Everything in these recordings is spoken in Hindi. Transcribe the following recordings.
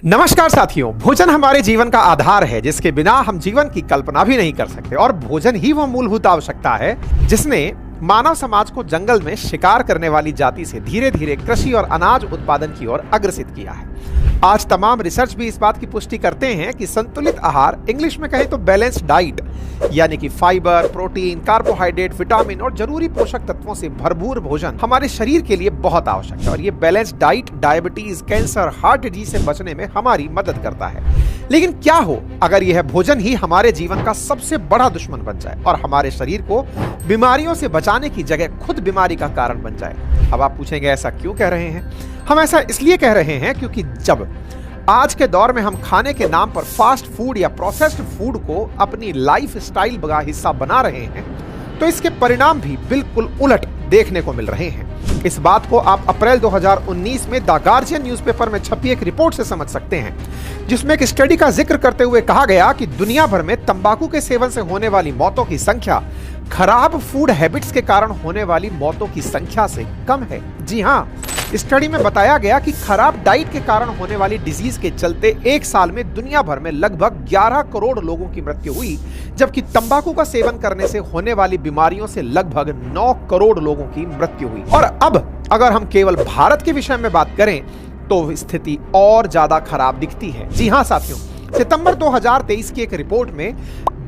नमस्कार साथियों, भोजन हमारे जीवन का आधार है जिसके बिना हम जीवन की कल्पना भी नहीं कर सकते। और भोजन ही वह मूलभूत आवश्यकता है जिसने मानव समाज को जंगल में शिकार करने वाली जाति से धीरे धीरे कृषि और अनाज उत्पादन की ओर अग्रसित किया है। आज तमाम रिसर्च भी इस बात की पुष्टि करते हैं कि संतुलित आहार, इंग्लिश में कहें तो बैलेंस्ड डाइट, यानी कि फाइबर, प्रोटीन, कार्बोहाइड्रेट, विटामिन और जरूरी पोषक तत्वों से भरपूर भोजन हमारे शरीर के लिए बहुत आवश्यक है। और ये balanced diet diabetes, cancer, heart disease से बचने में हमारी मदद करता है। लेकिन क्या हो अगर यह भोजन ही हमारे जीवन का सबसे बड़ा दुश्मन बन जाए और हमारे शरीर को बीमारियों से बचाने की जगह खुद बीमारी का कारण बन जाए? अब आप पूछेंगे ऐसा क्यों कह रहे हैं? हम ऐसा इसलिए कह रहे हैं क्योंकि जब आज के दौर में हम खाने के नाम पर फास्ट फूड या प्रोसेस्ड फूड को अपनी लाइफ स्टाइल का हिस्सा बना रहे हैं, तो इसके परिणाम भी बिल्कुल उलट देखने को मिल रहे हैं। इस बात को आप अप्रैल 2019 में द गार्जियन न्यूज़पेपर में छपी एक रिपोर्ट से समझ सकते हैं, जिसमें एक स्टडी का जिक्र करते हुए कहा गया कि दुनिया भर में तंबाकू के सेवन से होने वाली मौतों की संख्या खराब फूड हैबिट्स के कारण होने वाली मौतों की संख्या से कम है। जी हाँ, स्टडी में बताया गया कि खराब डाइट के कारण होने वाली डिजीज के चलते एक साल में दुनिया भर में लगभग 11 करोड़ लोगों की मृत्यु हुई, जबकि तंबाकू का सेवन करने से होने वाली बीमारियों से लगभग 9 करोड़ लोगों की मृत्यु हुई। और अब अगर हम केवल भारत के विषय में बात करें तो स्थिति और ज्यादा खराब दिखती है। जी हाँ साथियों, सितंबर 2023 की एक रिपोर्ट में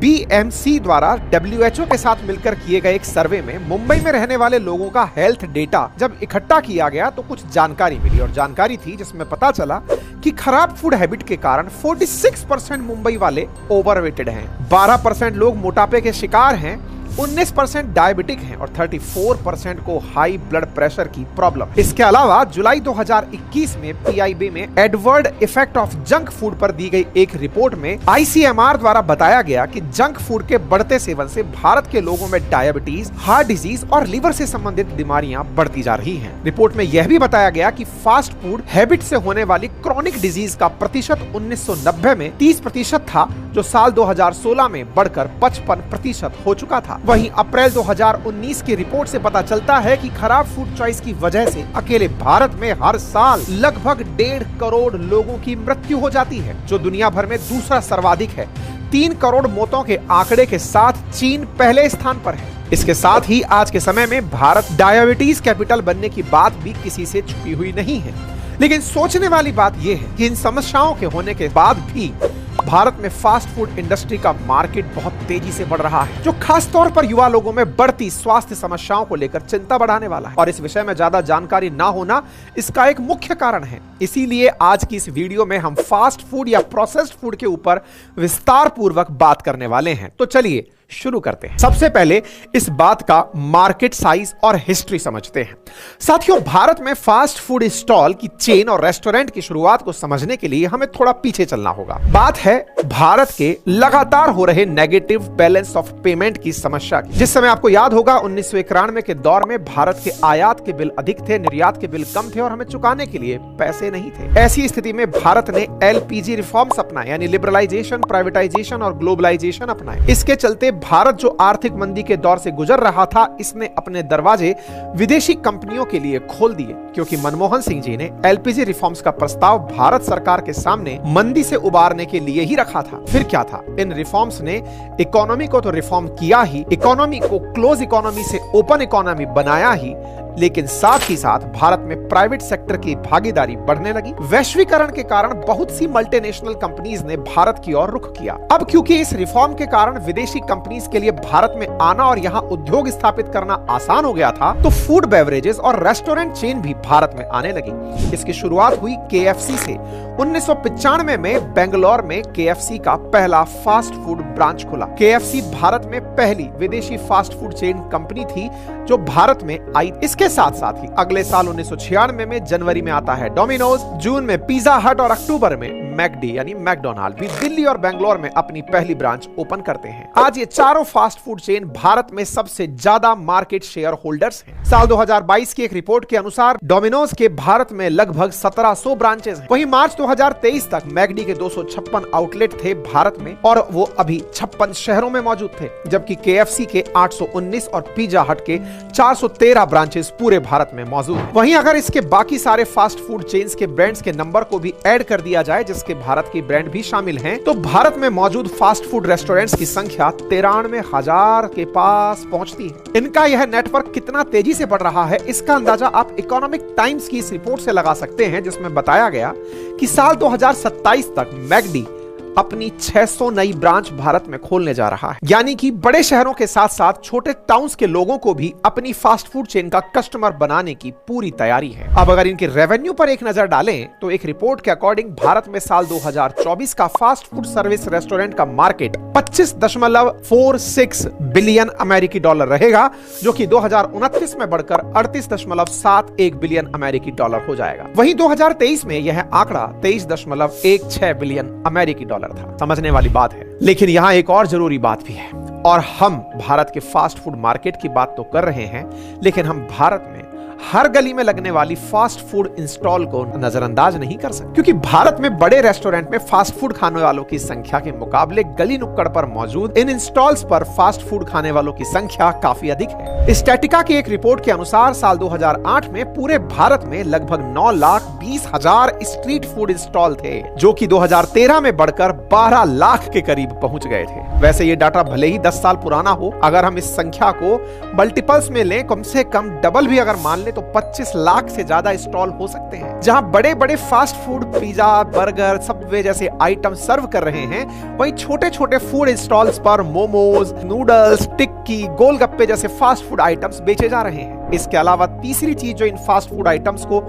बीएमसी द्वारा WHO के साथ मिलकर किए गए एक सर्वे में मुंबई में रहने वाले लोगों का हेल्थ डेटा जब इकट्ठा किया गया तो कुछ जानकारी मिली। और जानकारी थी जिसमें पता चला कि खराब फूड हैबिट के कारण 46% मुंबई वाले ओवरवेटेड हैं, 12% लोग मोटापे के शिकार हैं, 19% डायबिटिक हैं और 34% को हाई ब्लड प्रेशर की प्रॉब्लम। इसके अलावा जुलाई 2021 में PIB में Edward effect of junk food पर दी गई एक रिपोर्ट में ICMR द्वारा बताया गया कि जंक फूड के बढ़ते सेवन से भारत के लोगों में डायबिटीज, हार्ट डिजीज और लिवर से संबंधित बीमारियां बढ़ती जा रही हैं। रिपोर्ट में यह भी बताया गया कि फास्ट फूड हैबिट से होने वाली क्रॉनिक डिजीज का प्रतिशत 1990 में 30% था, जो साल 2016 में बढ़कर 55% हो चुका था। वहीं अप्रैल 2019 की रिपोर्ट से पता चलता है कि खराब फूड चॉइस की वजह से अकेले भारत में हर साल लगभग 1.5 करोड़ लोगों की मृत्यु हो जाती है, जो दुनिया भर में दूसरा सर्वाधिक है। 3 करोड़ मौतों के आंकड़े के साथ चीन पहले स्थान पर है। इसके साथ ही आज के समय में भारत डायबिटीज कैपिटल बनने की बात भी किसी से छुपी हुई नहीं है। लेकिन सोचने वाली बात यह है कि इन समस्याओं के होने के बाद भी भारत में फास्ट फूड इंडस्ट्री का मार्केट बहुत तेजी से बढ़ रहा है, जो खास तौर पर युवा लोगों में बढ़ती स्वास्थ्य समस्याओं को लेकर चिंता बढ़ाने वाला है। और इस विषय में ज्यादा जानकारी ना होना इसका एक मुख्य कारण है। इसीलिए आज की इस वीडियो में हम फास्ट फूड या प्रोसेस्ड फूड के ऊपर विस्तार पूर्वक बात करने वाले हैं। तो चलिए शुरू करते हैं। सबसे पहले इस बात का मार्केट साइज और हिस्ट्री समझते हैं। साथियों, भारत में फास्ट फूड स्टॉल की चेन और रेस्टोरेंट की शुरुआत को समझने के लिए हमें थोड़ा पीछे चलना होगा। बात है भारत के लगातार हो रहे नेगेटिव बैलेंस ऑफ पेमेंट की समस्या की। जिस समय आपको याद होगा 1991 के दौर में भारत के आयात के बिल अधिक थे, निर्यात के बिल कम थे और हमें चुकाने के लिए पैसे नहीं थे। ऐसी स्थिति में भारत ने LPG रिफॉर्म्स अपनाए, यानी लिबरलाइजेशन, प्राइवेटाइजेशन और ग्लोबलाइजेशन अपनाए। इसके चलते भारत जो आर्थिक मंदी के दौर से गुजर रहा था, इसने अपने दरवाजे विदेशी कंपनियों के लिए खोल दिए, क्योंकि मनमोहन सिंह जी ने LPG रिफॉर्म्स का प्रस्ताव भारत सरकार के सामने मंदी से उबारने के लिए ही रखा था। फिर क्या था, इन रिफॉर्म्स ने इकोनॉमी को तो रिफॉर्म किया ही, इकोनॉमी को क्लोज इकोनॉमी से ओपन इकोनॉमी बनाया ही, लेकिन साथ ही साथ भारत में प्राइवेट सेक्टर की भागीदारी बढ़ने लगी। वैश्वीकरण के कारण बहुत सी मल्टीनेशनल कंपनीज ने भारत की ओर रुख किया। अब क्योंकि इस रिफॉर्म के कारण विदेशी कंपनीज के लिए भारत में आना और यहाँ उद्योग स्थापित करना आसान हो गया था, तो फूड बेवरेजेस और रेस्टोरेंट चेन भी भारत में आने लगी। इसकी शुरुआत हुई KFC से। 1995 में बेंगलोर में KFC का पहला फास्ट फूड ब्रांच खुला। KFC भारत में पहली विदेशी फास्ट फूड चेन कंपनी थी जो भारत में आई। इसके साथ साथ ही अगले साल 1996 में जनवरी में आता है डोमिनोज, जून में पिज्जा हट और अक्टूबर में मैकडी यानी मैकडोनाल्ड भी दिल्ली और बेंगलोर में अपनी पहली ब्रांच ओपन करते हैं। आज ये चारों फास्ट फूड चेन भारत में सबसे ज्यादा मार्केट शेयर होल्डर्स हैं। साल 2022 की एक रिपोर्ट के अनुसार डोमिनोज के भारत में लगभग 1700 ब्रांचेस हैं। वहीं मार्च 2023 तक मैकडी के 256 आउटलेट थे भारत में और वो अभी 56 शहरों में मौजूद थे, जबकि केएफसी के 819 और पिज्जा हट के 413 ब्रांचेस पूरे भारत में मौजूद। वहीं अगर इसके बाकी सारे फास्ट फूड चेन्स के ब्रांड्स के नंबर को भी ऐड कर दिया जाए, जिसके भारत की ब्रांड भी शामिल हैं, तो भारत में मौजूद फास्ट फूड रेस्टोरेंट्स की संख्या 93,000 के पास पहुंचती है। इनका यह नेटवर्क कितना तेजी से बढ़ रहा है, इसका अंदाजा आप इकोनॉमिक टाइम्स की इस रिपोर्ट से लगा सकते हैं, जिसमें बताया गया कि साल 2027 तक मैकडी अपनी 600 नई ब्रांच भारत में खोलने जा रहा है। यानी कि बड़े शहरों के साथ साथ छोटे टाउन्स के लोगों को भी अपनी फास्ट फूड चेन का कस्टमर बनाने की पूरी तैयारी है। अब अगर इनके रेवेन्यू पर एक नजर डालें तो एक रिपोर्ट के अकॉर्डिंग भारत में साल 2024 का फास्ट फूड सर्विस रेस्टोरेंट का मार्केट 25.46 बिलियन अमेरिकी डॉलर रहेगा, जो कि 2029 में बढ़कर 38.71 बिलियन अमेरिकी डॉलर हो जाएगा। वहीं 2023 में यह आंकड़ा 23.16 बिलियन अमेरिकी डॉलर था। समझने वाली बात है। लेकिन यहां एक और जरूरी बात भी है, और हम भारत के फास्ट फूड मार्केट की बात तो कर रहे हैं, लेकिन हम भारत में हर गली में लगने वाली फास्ट फूड इंस्टॉल को नजरअंदाज नहीं कर सकते, क्योंकि भारत में बड़े रेस्टोरेंट में फास्ट फूड खाने वालों की संख्या के मुकाबले गली नुक्कड़ पर मौजूद इन इंस्टॉल्स पर फास्ट फूड खाने वालों की संख्या काफी अधिक है। स्टैटिका की एक रिपोर्ट के अनुसार साल 2008 में पूरे भारत में लगभग 9,20,000 स्ट्रीट फूड इंस्टॉल थे, जो कि 2013 में बढ़कर 12 लाख के करीब पहुंच गए थे। वैसे ये डाटा भले ही 10 साल पुराना हो, अगर हम इस संख्या को मल्टीपल्स में लें, कम से कम डबल भी अगर मान ले तो 25 लाख से ज्यादा स्टॉल हो सकते हैं, जहां बड़े बड़े fast food pizza, burger, Subway जैसे आइटम सर्व कर रहे हैं। वहीं छोटे छोटे फूड स्टॉल्स पर मोमोज, नूडल्स, टिक्की, गोलगप्पे जैसे फास्ट फूड आइटम्स बेचे जा रहे हैं। इसके अलावा तीसरी चीज जो इन फास्ट फूड आइटम्स को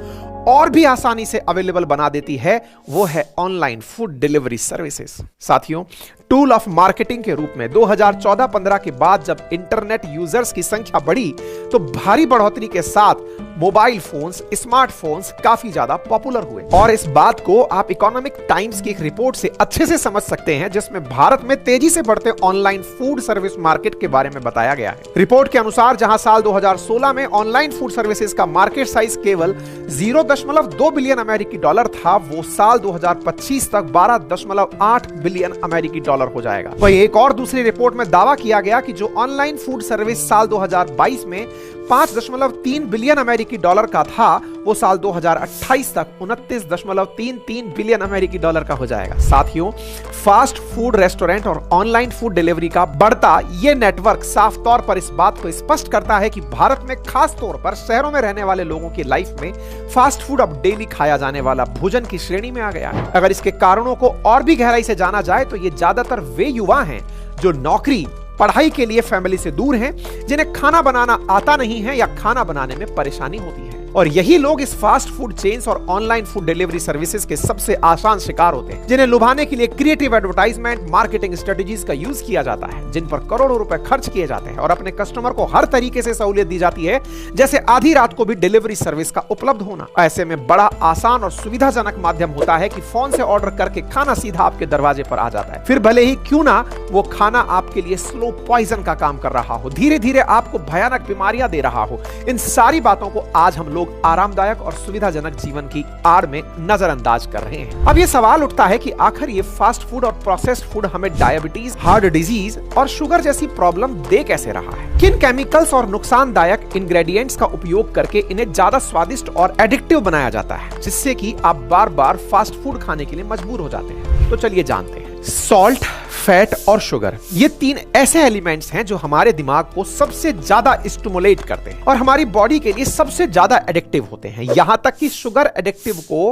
और भी आसानी से अवेलेबल बना देती है, वो है ऑनलाइन फूड डिलीवरी सर्विसेज। साथियों, टूल ऑफ मार्केटिंग के रूप में 2014-15 के बाद जब इंटरनेट यूजर्स की संख्या बढ़ी, तो भारी बढ़ोतरी के साथ मोबाइल फोन्स, स्मार्टफोन्स काफी ज्यादा पॉपुलर हुए। और इस बात को आप इकोनॉमिक टाइम्स की एक रिपोर्ट से अच्छे से समझ सकते हैं, जिसमें भारत में तेजी से बढ़ते ऑनलाइन फूड सर्विस मार्केट के बारे में बताया गया है। रिपोर्ट के अनुसार जहां साल 2016 में ऑनलाइन फूड सर्विसेज का मार्केट साइज केवल 0.2 बिलियन अमेरिकी डॉलर था, वो साल 2025 तक 12.8 बिलियन अमेरिकी डॉलर हो जाएगा। वहीं एक और दूसरी रिपोर्ट में दावा किया गया कि जो ऑनलाइन फूड सर्विस साल 2022 में 5.33 बिलियन अमेरिकी डॉलर का था, वो साल 2028 तक 29.33 बिलियन अमेरिकी डॉलर का हो जाएगा। साथियों, फास्ट फूड रेस्टोरेंट और ऑनलाइन फूड डिलीवरी का बढ़ता ये नेटवर्क साफ तौर पर इस बात को स्पष्ट करता है कि भारत में खास तौर पर शहरों में रहने वाले लोगों की लाइफ में फास्ट फूड अब डेली खाया जाने वाला भोजन की श्रेणी में आ गया है। अगर इसके कारणों को और भी गहराई से जाना जाए तो ये ज्यादातर वे युवा हैं जो नौकरी, पढ़ाई के लिए फैमिली से दूर हैं, जिन्हें खाना बनाना आता नहीं है या खाना बनाने में परेशानी होती है। और यही लोग इस फास्ट फूड चेन्स और ऑनलाइन फूड डिलीवरी सर्विसेज के सबसे आसान शिकार होते हैं, जिन्हें लुभाने के लिए क्रिएटिव एडवर्टाइजमेंट, मार्केटिंग स्ट्रेटजीज का यूज किया जाता है, जिन पर करोड़ों रुपए खर्च किए जाते हैं और अपने कस्टमर को हर तरीके से सहूलियत दी जाती है, जैसे आधी रात को भी डिलीवरी सर्विस का उपलब्ध होना। ऐसे में बड़ा आसान और सुविधाजनक माध्यम होता है कि फोन से ऑर्डर करके खाना सीधा आपके दरवाजे पर आ जाता है। फिर भले ही क्यों ना वो खाना आपके लिए स्लो पॉइजन का काम कर रहा हो, धीरे धीरे आपको भयानक बीमारियां दे रहा हो, इन सारी बातों को आज हम लोग आरामदायक और सुविधाजनक जीवन की आड़ में नजरअंदाज कर रहे हैं। अब ये सवाल उठता है कि आखिर ये फास्ट फूड और प्रोसेस्ड फूड हमें डायबिटीज, हार्ट डिजीज और शुगर जैसी प्रॉब्लम दे कैसे रहा है? किन केमिकल्स और नुकसानदायक इंग्रेडिएंट्स का उपयोग करके इन्हें ज्यादा स्वादिष्ट और एडिक्टिव बनाया जाता है, जिससे कि आप बार बार फास्ट फूड खाने के लिए मजबूर हो जाते हैं? तो चलिए जानते हैं। सॉल्ट, फैट और शुगर, ये तीन ऐसे एलिमेंट्स हैं जो हमारे दिमाग को सबसे ज्यादा स्टिमुलेट करते हैं और हमारी बॉडी के लिए सबसे ज्यादा एडिक्टिव होते हैं। यहां तक कि शुगर एडिक्टिव को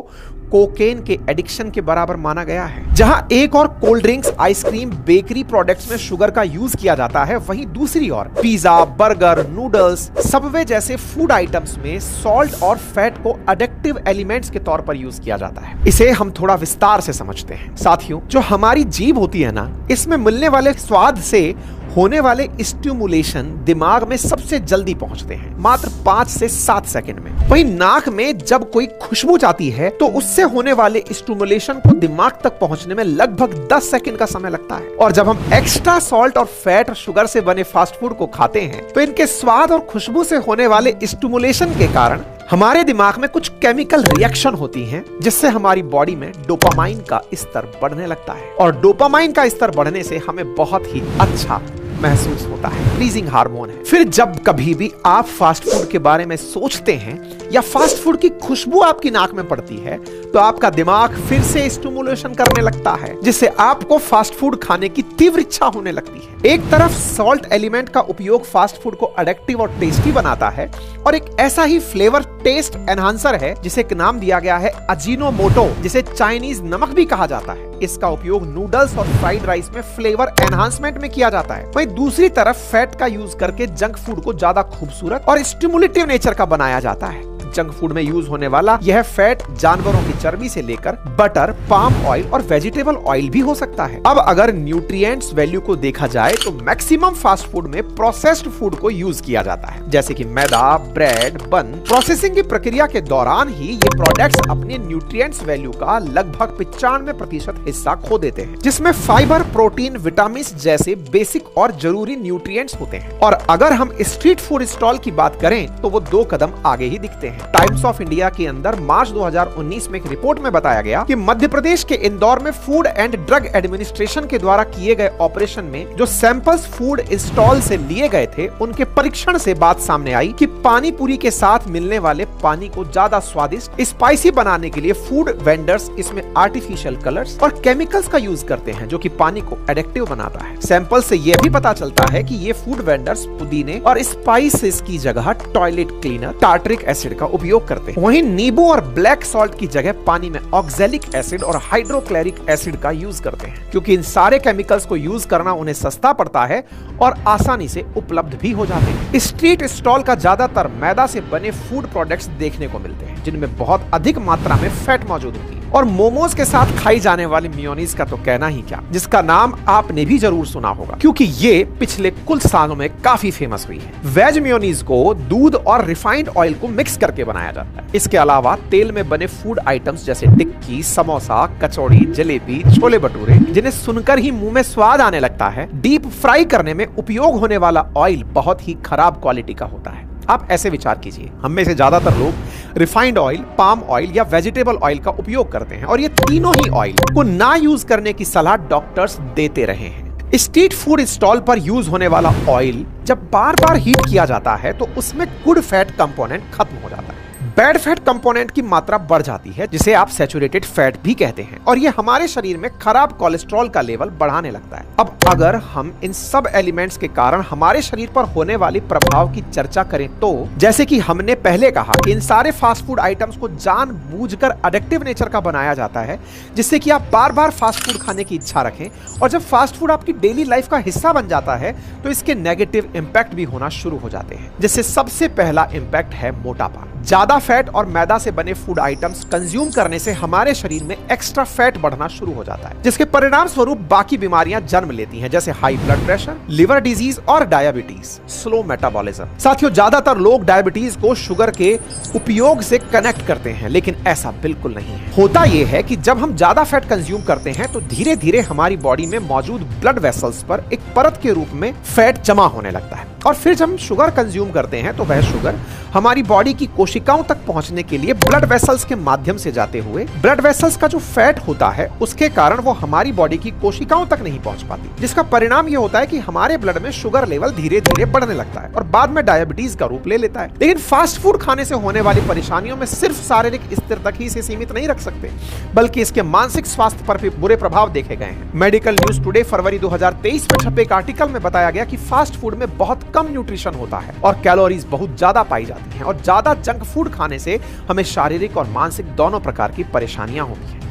कोकेन के एडिक्शन के बराबर माना गया है। जहां एक और cold drinks, ice cream, bakery products में शुगर का यूज किया जाता है, वहीं दूसरी ओर पिज्जा, बर्गर, नूडल्स, सबवे जैसे फूड आइटम्स में सॉल्ट और फैट को एडिक्टिव एलिमेंट्स के तौर पर यूज किया जाता है। इसे हम थोड़ा विस्तार से समझते हैं। साथियों, जो हमारी जीभ होती है ना, इसमें मिलने वाले स्वाद से होने वाले स्टिमुलेशन दिमाग में सबसे जल्दी पहुंचते हैं, मात्र 5 से 7 सेकंड में। वहीं नाक में जब कोई खुशबू जाती है तो उससे होने वाले स्टिमुलेशन को दिमाग तक पहुंचने में लगभग 10 सेकंड का समय लगता है। और जब हम एक्स्ट्रा सॉल्ट और फैट और शुगर से बने फास्ट फूड को खाते हैं तो इनके स्वाद और खुशबू से होने वाले स्टिमुलेशन के कारण हमारे दिमाग में कुछ केमिकल रिएक्शन होती हैं, जिससे हमारी बॉडी में डोपामाइन का स्तर बढ़ने लगता है। और डोपामाइन का स्तर बढ़ने से हमें बहुत ही अच्छा महसूस होता है, प्लीजिंग हार्मोन है। फिर जब कभी भी आप फास्ट फूड के बारे में सोचते हैं या फास्ट फूड की खुशबू आपकी नाक में पड़ती है तो आपका दिमाग फिर से स्टिमुलेशन करने लगता है, जिससे आपको फास्ट फूड खाने की तीव्र इच्छा होने लगती है। एक तरफ सॉल्ट एलिमेंट का उपयोग फास्ट फूड को एडिक्टिव और टेस्टी बनाता है, और एक ऐसा ही फ्लेवर टेस्ट एनहांसर है जिसे एक नाम दिया गया है अजीनोमोटो, जिसे चाइनीज नमक भी कहा जाता है। इसका उपयोग नूडल्स और फ्राइड राइस में फ्लेवर एनहांसमेंट में किया जाता है। वहीं दूसरी तरफ फैट का यूज करके जंक फूड को ज्यादा खूबसूरत और स्टिमुलेटिव नेचर का बनाया जाता है। जंक फूड में यूज होने वाला यह फैट जानवरों की चर्बी से लेकर बटर, पाम ऑयल और वेजिटेबल ऑयल भी हो सकता है। अब अगर न्यूट्रिएंट्स वैल्यू को देखा जाए तो मैक्सिमम फास्ट फूड में प्रोसेस्ड फूड को यूज किया जाता है, जैसे कि मैदा, ब्रेड, बन। प्रोसेसिंग की प्रक्रिया के दौरान ही ये प्रोडक्ट्स अपने न्यूट्रिएंट्स वैल्यू का लगभग 95% हिस्सा खो देते हैं, जिसमें फाइबर, प्रोटीन, विटामिन जैसे बेसिक और जरूरी न्यूट्रिएंट्स होते हैं। और अगर हम स्ट्रीट फूड स्टॉल की बात करें तो वो 2 कदम आगे ही दिखते हैं। टाइम्स ऑफ इंडिया के अंदर मार्च 2019 में एक रिपोर्ट में बताया गया कि मध्य प्रदेश के इंदौर में फूड एंड ड्रग एडमिनिस्ट्रेशन के द्वारा किए गए ऑपरेशन में जो सैंपल्स फूड स्टॉल से लिए गए थे, उनके परीक्षण से बात सामने आई कि पानी पूरी के साथ मिलने वाले पानी को ज्यादा स्वादिष्ट, स्पाइसी बनाने के लिए फूड वेंडर्स इसमें आर्टिफिशियल कलर्स और केमिकल्स का यूज करते हैं, जो कि पानी को एडिक्टिव बनाता है। सैंपल से यह भी पता चलता है कि ये फूड वेंडर्स पुदीने और स्पाइसेस की जगह टॉयलेट क्लीनर, टार्टरिक एसिड का उपयोग करते हैं। वहीं नींबू और ब्लैक सॉल्ट की जगह पानी में ऑक्सैलिक एसिड और हाइड्रोक्लोरिक एसिड का यूज करते हैं, क्योंकि इन सारे केमिकल्स को यूज करना उन्हें सस्ता पड़ता है और आसानी से उपलब्ध भी हो जाते हैं। स्ट्रीट स्टॉल का ज्यादातर मैदा से बने फूड प्रोडक्ट्स देखने को मिलते हैं, जिनमें बहुत अधिक मात्रा में फैट मौजूद होती है। और मोमोज के साथ खाई जाने वाली मेयोनीज का तो कहना ही क्या, जिसका नाम आपने भी जरूर सुना होगा, क्योंकि ये पिछले कुछ सालों में काफी फेमस हुई है। वेज मेयोनीज को दूध और रिफाइंड ऑयल को मिक्स करके बनाया जाता है। इसके अलावा तेल में बने फूड आइटम्स जैसे टिक्की, समोसा, कचौड़ी, जलेबी, छोले भटूरे, जिन्हें सुनकर ही मुंह में स्वाद आने लगता है, डीप फ्राई करने में उपयोग होने वाला ऑयल बहुत ही खराब क्वालिटी का होता है। आप ऐसे विचार कीजिए, हम में से ज्यादातर लोग रिफाइंड ऑयल, पाम ऑयल या वेजिटेबल ऑयल का उपयोग करते हैं, और ये तीनों ही ऑयल को ना यूज करने की सलाह डॉक्टर्स देते रहे हैं। स्ट्रीट फूड स्टॉल पर यूज होने वाला ऑयल जब बार बार हीट किया जाता है तो उसमें गुड फैट कंपोनेंट खत्म हो जाता है, बैड फैट कंपोनेंट की मात्रा बढ़ जाती है, जिसे आप सैचुरेटेड फैट भी कहते हैं, और ये हमारे शरीर में खराब कोलेस्ट्रॉल का लेवल बढ़ाने लगता है। अब अगर हम इन सब एलिमेंट्स के कारण हमारे शरीर पर होने वाली प्रभाव की चर्चा करें तो जैसे कि हमने पहले कहा कि इन सारे फास्ट फूड आइटम्स को जानबूझकर एडिक्टिव नेचर का बनाया जाता है, जिससे कि आप बार बार फास्ट फूड खाने की इच्छा रखें, और जब फास्ट फूड आपकी डेली लाइफ का हिस्सा बन जाता है तो इसके नेगेटिव इंपैक्ट भी होना शुरू हो जाते हैं, जिससे सबसे पहला इंपैक्ट है मोटापा। ज्यादा फैट और मैदा से बने फूड आइटम्स कंज्यूम करने से हमारे शरीर में एक्स्ट्रा फैट बढ़ना शुरू हो जाता है, जिसके परिणाम स्वरूप बाकी बीमारियां जन्म लेती हैं, जैसे high blood pressure, liver disease और डायबिटीज, स्लो मेटाबॉलिज्म। साथियों, ज्यादातर लोग डायबिटीज को शुगर के उपयोग से कनेक्ट करते हैं, लेकिन ऐसा बिल्कुल नहीं है। होता यह है कि जब हम ज्यादा फैट कंज्यूम करते हैं तो धीरे धीरे हमारी बॉडी में मौजूद ब्लड वेसल्स पर एक परत के रूप में फैट जमा होने लगता है, और फिर जब हम शुगर कंज्यूम करते हैं तो वह शुगर हमारी बॉडी की कोशिकाओं तक पहुंचने के लिए ब्लड वेसल्स के माध्यम से जाते हुए ब्लड वेसल्स का जो फैट होता है उसके कारण वो हमारी बॉडी की कोशिकाओं तक नहीं पहुंच पाती, जिसका परिणाम ये होता है कि हमारे ब्लड में शुगर लेवल धीरे धीरे बढ़ने लगता है और बाद में डायबिटीज का रूप ले लेता है। लेकिन फास्ट फूड खाने से होने वाली परेशानियों में सिर्फ शारीरिक स्तर तक ही से सीमित नहीं रख सकते, बल्कि इसके मानसिक स्वास्थ्य पर भी बुरे प्रभाव देखे गए हैं। मेडिकल न्यूज टुडे फरवरी 2023 में छपे एक आर्टिकल में बताया गया कि फास्ट फूड में बहुत कम न्यूट्रिशन होता है और कैलोरीज बहुत ज्यादा पाई जाती हैं, और ज्यादा जंक फूड खाने से हमें शारीरिक और मानसिक दोनों प्रकार की परेशानियां होती हैं,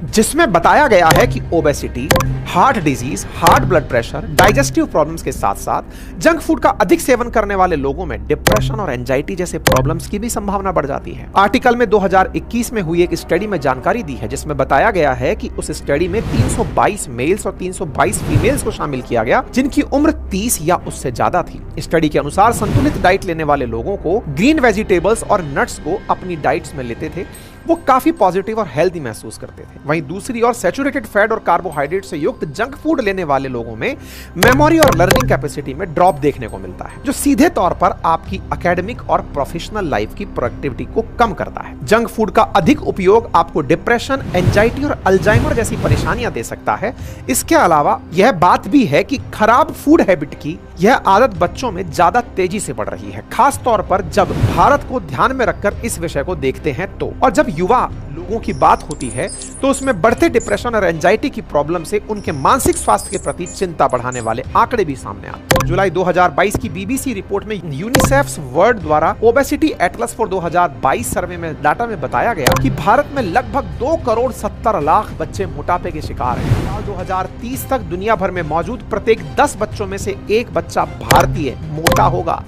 जिसमें बताया गया है कि obesity, heart disease, heart blood pressure, digestive problems के साथ साथ जंक फूड का अधिक सेवन करने वाले लोगों में डिप्रेशन और एंजाइटी जैसे प्रॉब्लम्स की भी संभावना बढ़ जाती है। आर्टिकल में 2021 में हुई एक स्टडी में जानकारी दी है, जिसमें बताया गया है कि उस स्टडी में 322 मेल्स और 322 फीमेल्स को शामिल किया गया जिनकी उम्र 30 या उससे ज्यादा थी। स्टडी के अनुसार संतुलित डाइट लेने वाले लोगों को ग्रीन वेजिटेबल्स और नट्स को अपनी डाइट्स में लेते थे, वो काफी पॉजिटिव और हेल्दी महसूस करते थे। वहीं दूसरी ओर सैचुरेटेड फैट और कार्बोहाइड्रेट से युक्त जंक फूड लेने वाले लोगों में मेमोरी और लर्निंग कैपेसिटी में ड्रॉप देखने को मिलता है, जो सीधे तौर पर आपकी एकेडमिक और प्रोफेशनल लाइफ की प्रोडक्टिविटी को कम करता है। जंक फूड का अधिक उपयोग आपको डिप्रेशन, एंजाइटी और अल्जाइमर जैसी परेशानियां दे सकता है। इसके अलावा यह बात भी है कि खराब फूड हैबिट की यह आदत बच्चों में ज्यादा तेजी से बढ़ रही है, खास तौर पर जब भारत को ध्यान में रखकर इस विषय को देखते हैं तो। और जब युवा लोगों की बात होती है तो उसमें बढ़ते डिप्रेशन और एंजाइटी की प्रॉब्लम से उनके मानसिक स्वास्थ्य के प्रति चिंता बढ़ाने वाले आंकड़े भी सामने आते हैं। जुलाई 2022 की बीबीसी रिपोर्ट में यूनिसेफ वर्ल्ड द्वारा ओबेसिटी एटलस फॉर 2022 सर्वे में डाटा में बताया गया कि भारत में लगभग 2,70,00,000 बच्चे मोटापे के शिकार हैं। साल 2030 तक दुनिया भर में मौजूद प्रत्येक 10 बच्चों में से एक बच्चा भारतीय मोटा होगा।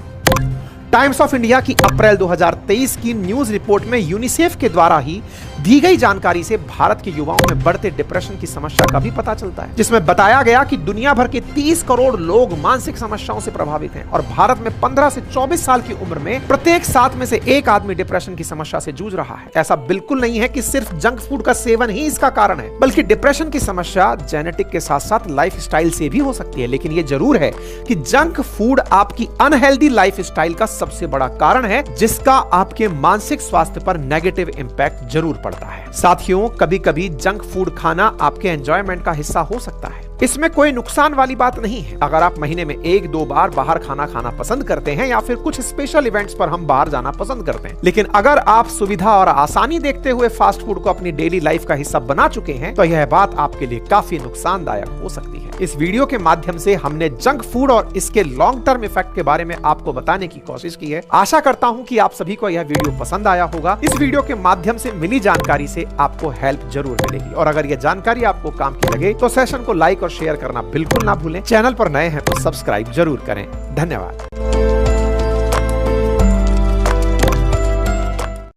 टाइम्स ऑफ इंडिया की अप्रैल 2023 की न्यूज रिपोर्ट में यूनिसेफ के द्वारा ही दी गई जानकारी से भारत के युवाओं में बढ़ते डिप्रेशन की समस्या का भी पता चलता है, जिसमें बताया गया कि दुनिया भर के 30 करोड़ लोग मानसिक समस्याओं से प्रभावित हैं और भारत में 15 से 24 साल की उम्र में प्रत्येक 7 में से एक आदमी डिप्रेशन की समस्या से जूझ रहा है। ऐसा बिल्कुल नहीं है कि सिर्फ जंक फूड का सेवन ही इसका कारण है, बल्कि डिप्रेशन की समस्या जेनेटिक के साथ साथ लाइफ स्टाइल से भी हो सकती है। लेकिन यह जरूर है कि जंक फूड आपकी अनहेल्दी लाइफ स्टाइल का सबसे बड़ा कारण है, जिसका आपके मानसिक स्वास्थ्य पर नेगेटिव इंपैक्ट जरूर पड़ता है। साथियों, कभी कभी जंक फूड खाना आपके एंजॉयमेंट का हिस्सा हो सकता है, इसमें कोई नुकसान वाली बात नहीं है। अगर आप महीने में 1-2 बार बाहर खाना पसंद करते हैं या फिर कुछ स्पेशल इवेंट्स पर हम बाहर जाना पसंद करते हैं, लेकिन अगर आप सुविधा और आसानी देखते हुए फास्ट फूड को अपनी डेली लाइफ का हिस्सा बना चुके हैं तो यह बात आपके लिए काफी नुकसानदायक हो सकती है। इस वीडियो के माध्यम से हमने जंक फूड और इसके लॉन्ग टर्म इफेक्ट के बारे में आपको बताने की कोशिश की है। आशा करता हूं कि आप सभी को यह वीडियो पसंद आया होगा। इस वीडियो के माध्यम से मिली जानकारी से आपको हेल्प जरूर मिलेगी और अगर यह जानकारी आपको काम की लगे तो सेशन को लाइक और शेयर करना बिल्कुल ना भूलें। चैनल पर नए हैं तो सब्सक्राइब जरूर करें। धन्यवाद।